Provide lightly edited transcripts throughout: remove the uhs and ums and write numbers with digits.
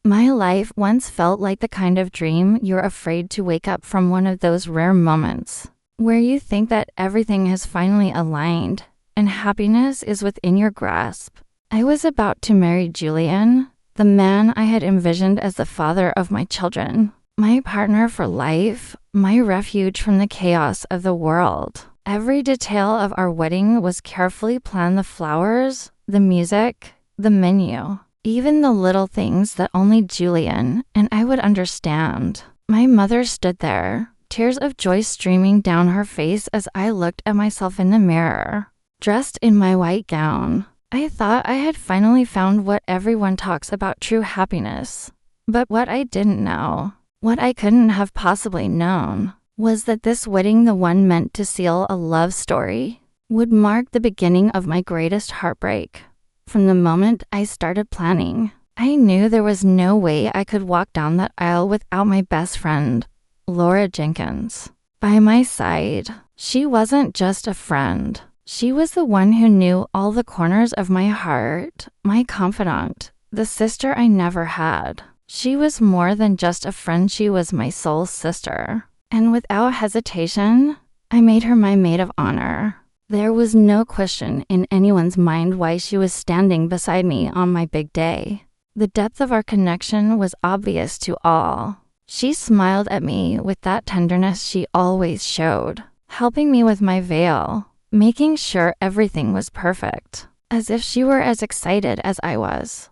My life once felt like the kind of dream you're afraid to wake up from, one of those rare moments where you think that everything has finally aligned and happiness is within your grasp. I was about to marry Julian, the man I had envisioned as the father of my children, my partner for life, my refuge from the chaos of the world. Every detail of our wedding was carefully planned: the flowers, the music, the menu, even the little things that only Julian and I would understand. My mother stood there, tears of joy streaming down her face as I looked at myself in the mirror. Dressed in my white gown, I thought I had finally found what everyone talks about: true happiness. But what I didn't know, what I couldn't have possibly known, was that this wedding, the one meant to seal a love story, would mark the beginning of my greatest heartbreak. From the moment I started planning, I knew there was no way I could walk down that aisle without my best friend, Laura Jenkins, by my side. She wasn't just a friend. She was the one who knew all the corners of my heart, my confidant, the sister I never had. She was more than just a friend, she was my soul sister. And without hesitation, I made her my maid of honor. There was no question in anyone's mind why she was standing beside me on my big day. The depth of our connection was obvious to all. She smiled at me with that tenderness she always showed, helping me with my veil, making sure everything was perfect, as if she were as excited as I was.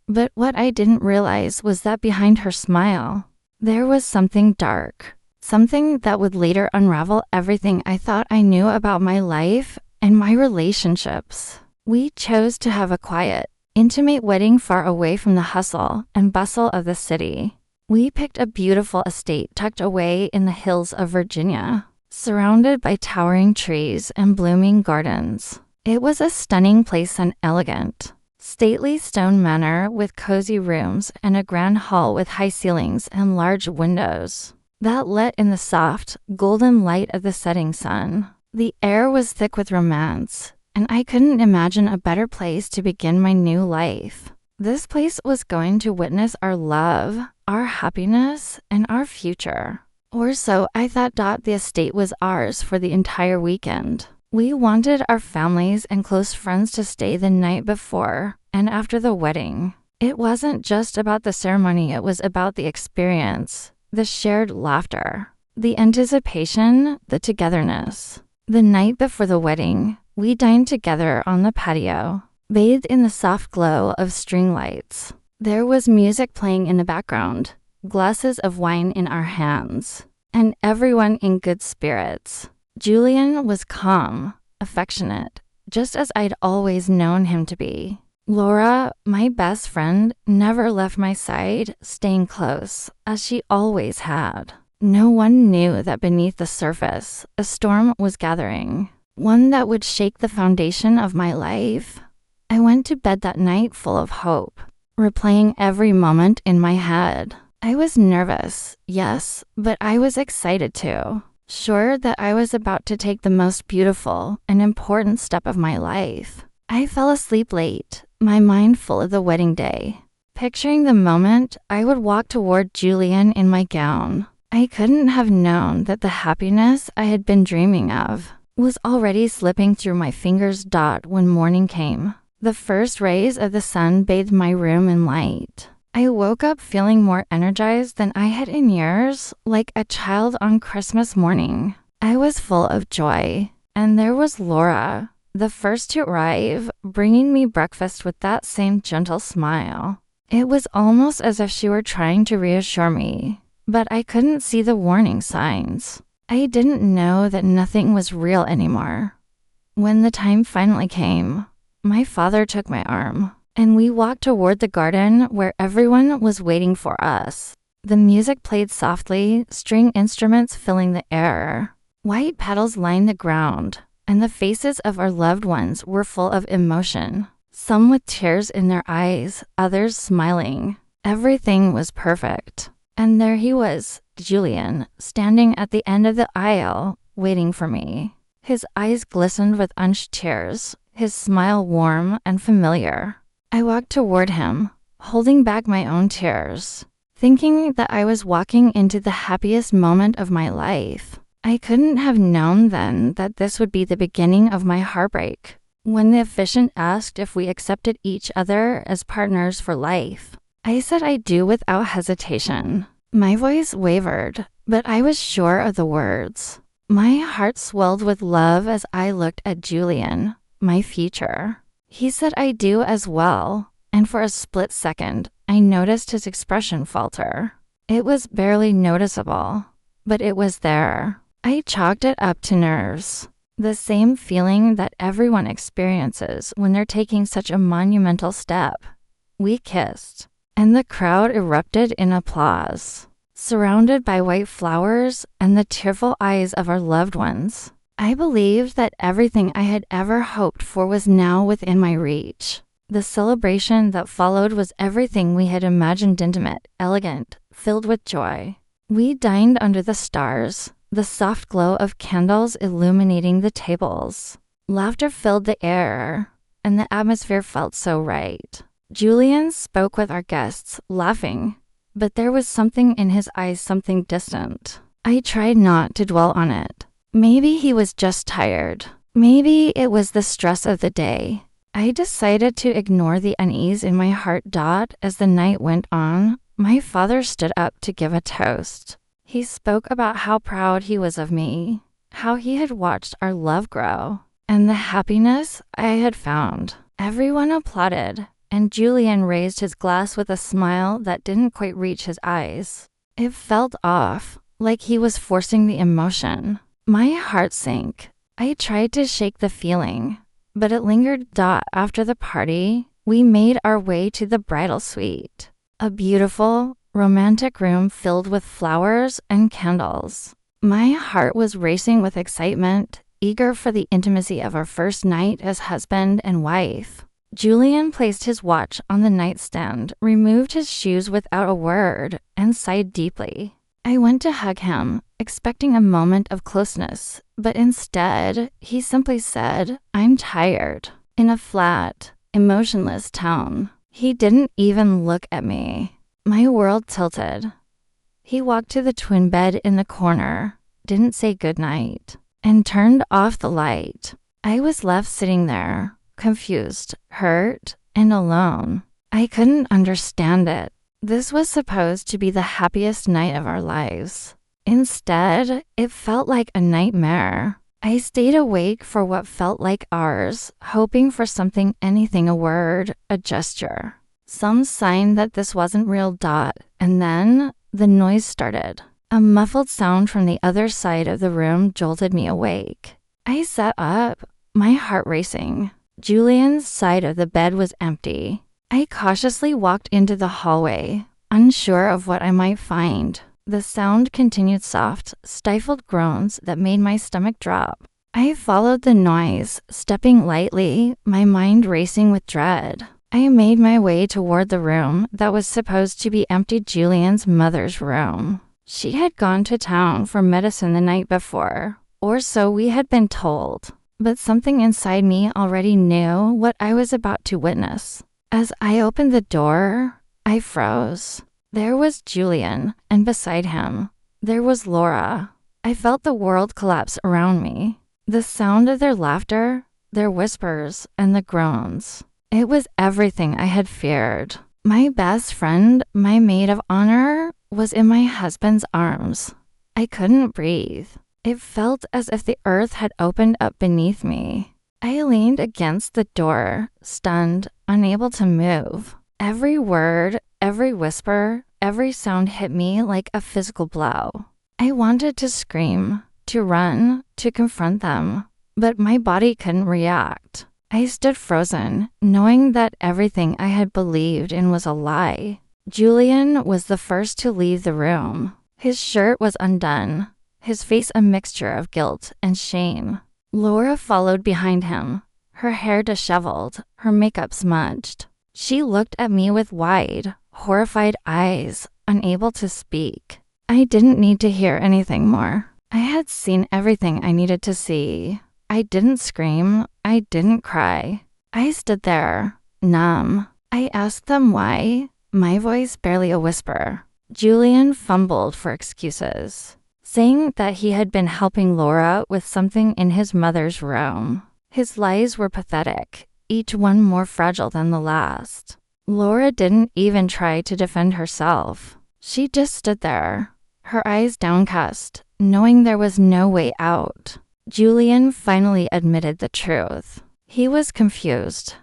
But what I didn't realize was that behind her smile, there was something dark. Something that would later unravel everything I thought I knew about my life and my relationships. We chose to have a quiet, intimate wedding far away from the hustle and bustle of the city. We picked a beautiful estate tucked away in the hills of Virginia, surrounded by towering trees and blooming gardens. It was a stunning place, an elegant, stately stone manor with cozy rooms and a grand hall with high ceilings and large windows that let in the soft, golden light of the setting sun. The air was thick with romance, and I couldn't imagine a better place to begin my new life. This place was going to witness our love, our happiness, and our future. Or so I thought. The estate was ours for the entire weekend. We wanted our families and close friends to stay the night before and after the wedding. It wasn't just about the ceremony, it was about the experience. The shared laughter, the anticipation, the togetherness. The night before the wedding, we dined together on the patio, bathed in the soft glow of string lights. There was music playing in the background, glasses of wine in our hands, and everyone in good spirits. Julian was calm, affectionate, just as I'd always known him to be. Laura, my best friend, never left my side, staying close, as she always had. No one knew that beneath the surface, a storm was gathering, one that would shake the foundation of my life. I went to bed that night full of hope, replaying every moment in my head. I was nervous, yes, but I was excited too, sure that I was about to take the most beautiful and important step of my life. I fell asleep late, my mind full of the wedding day, picturing the moment I would walk toward Julian in my gown. I couldn't have known that the happiness I had been dreaming of was already slipping through my fingers. When morning came, the first rays of the sun bathed my room in light. I woke up feeling more energized than I had in years, like a child on Christmas morning. I was full of joy, and there was Laura, the first to arrive, bringing me breakfast with that same gentle smile. It was almost as if she were trying to reassure me, but I couldn't see the warning signs. I didn't know that nothing was real anymore. When the time finally came, my father took my arm, and we walked toward the garden where everyone was waiting for us. The music played softly, string instruments filling the air. White petals lined the ground, and the faces of our loved ones were full of emotion, some with tears in their eyes, others smiling. Everything was perfect. And there he was, Julian, standing at the end of the aisle, waiting for me. His eyes glistened with unshed tears, his smile warm and familiar. I walked toward him, holding back my own tears, thinking that I was walking into the happiest moment of my life. I couldn't have known then that this would be the beginning of my heartbreak. When the officiant asked if we accepted each other as partners for life, I said I do without hesitation. My voice wavered, but I was sure of the words. My heart swelled with love as I looked at Julian, my future. He said I do as well, and for a split second, I noticed his expression falter. It was barely noticeable, but it was there. I chalked it up to nerves. The same feeling that everyone experiences when they're taking such a monumental step. We kissed, and the crowd erupted in applause, surrounded by white flowers and the tearful eyes of our loved ones. I believed that everything I had ever hoped for was now within my reach. The celebration that followed was everything we had imagined: intimate, elegant, filled with joy. We dined under the stars, the soft glow of candles illuminating the tables. Laughter filled the air, and the atmosphere felt so right. Julian spoke with our guests, laughing, but there was something in his eyes, something distant. I tried not to dwell on it. Maybe he was just tired. Maybe it was the stress of the day. I decided to ignore the unease in my heart. As the night went on, my father stood up to give a toast. He spoke about how proud he was of me, how he had watched our love grow, and the happiness I had found. Everyone applauded, and Julian raised his glass with a smile that didn't quite reach his eyes. It felt off, like he was forcing the emotion. My heart sank. I tried to shake the feeling, but it lingered. After the party, we made our way to the bridal suite, a beautiful, romantic room filled with flowers and candles. My heart was racing with excitement, eager for the intimacy of our first night as husband and wife. Julian placed his watch on the nightstand, removed his shoes without a word, and sighed deeply. I went to hug him, expecting a moment of closeness, but instead, he simply said, "I'm tired," in a flat, emotionless tone. He didn't even look at me. My world tilted. He walked to the twin bed in the corner, didn't say goodnight, and turned off the light. I was left sitting there, confused, hurt, and alone. I couldn't understand it. This was supposed to be the happiest night of our lives. Instead, it felt like a nightmare. I stayed awake for what felt like hours, hoping for something, anything, a word, a gesture, some sign that this wasn't real. And then the noise started. A muffled sound from the other side of the room jolted me awake. I sat up, my heart racing. Julian's side of the bed was empty. I cautiously walked into the hallway, unsure of what I might find. The sound continued, soft, stifled groans that made my stomach drop. I followed the noise, stepping lightly, my mind racing with dread. I made my way toward the room that was supposed to be empty, Julian's mother's room. She had gone to town for medicine the night before, or so we had been told. But something inside me already knew what I was about to witness. As I opened the door, I froze. There was Julian, and beside him, there was Laura. I felt the world collapse around me. The sound of their laughter, their whispers, and the groans. It was everything I had feared. My best friend, my maid of honor, was in my husband's arms. I couldn't breathe. It felt as if the earth had opened up beneath me. I leaned against the door, stunned, unable to move. Every word, every whisper, every sound hit me like a physical blow. I wanted to scream, to run, to confront them, but my body couldn't react. I stood frozen, knowing that everything I had believed in was a lie. Julian was the first to leave the room. His shirt was undone, his face a mixture of guilt and shame. Laura followed behind him, her hair disheveled, her makeup smudged. She looked at me with wide, horrified eyes, unable to speak. I didn't need to hear anything more. I had seen everything I needed to see. I didn't scream. I didn't cry. I stood there, numb, I asked them why, my voice barely a whisper. Julian fumbled for excuses, saying that he had been helping Laura with something in his mother's room. His lies were pathetic, each one more fragile than the last. Laura didn't even try to defend herself. She just stood there, her eyes downcast, knowing there was no way out. Julian finally admitted the truth. He was confused.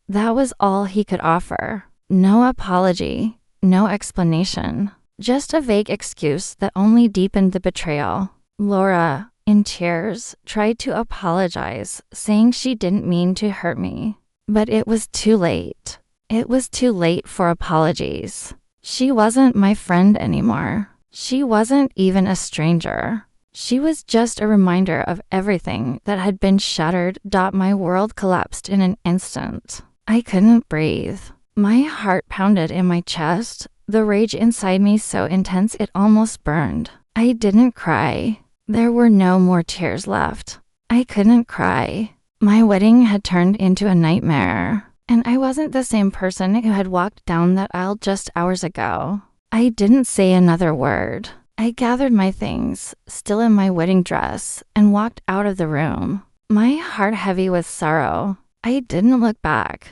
That was all he could offer. No apology, no explanation, just a vague excuse that only deepened the betrayal. Laura, in tears, tried to apologize, saying she didn't mean to hurt me. But it was too late. It was too late for apologies. She wasn't my friend anymore. She wasn't even a stranger. She was just a reminder of everything that had been shattered. My world collapsed in an instant. I couldn't breathe. My heart pounded in my chest, the rage inside me so intense it almost burned. I didn't cry. There were no more tears left. I couldn't cry. My wedding had turned into a nightmare. And I wasn't the same person who had walked down that aisle just hours ago. I didn't say another word. I gathered my things, still in my wedding dress, and walked out of the room, my heart heavy with sorrow. I didn't look back.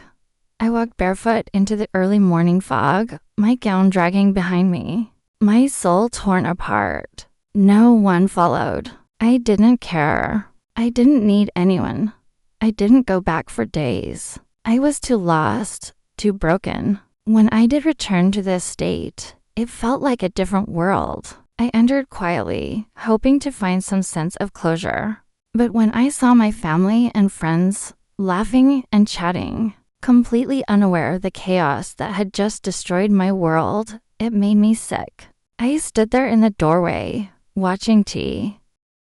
I walked barefoot into the early morning fog, my gown dragging behind me, my soul torn apart. No one followed. I didn't care. I didn't need anyone. I didn't go back for days. I was too lost, too broken. When I did return to this state, it felt like a different world. I entered quietly, hoping to find some sense of closure. But when I saw my family and friends laughing and chatting, completely unaware of the chaos that had just destroyed my world, it made me sick. I stood there in the doorway, watching tea,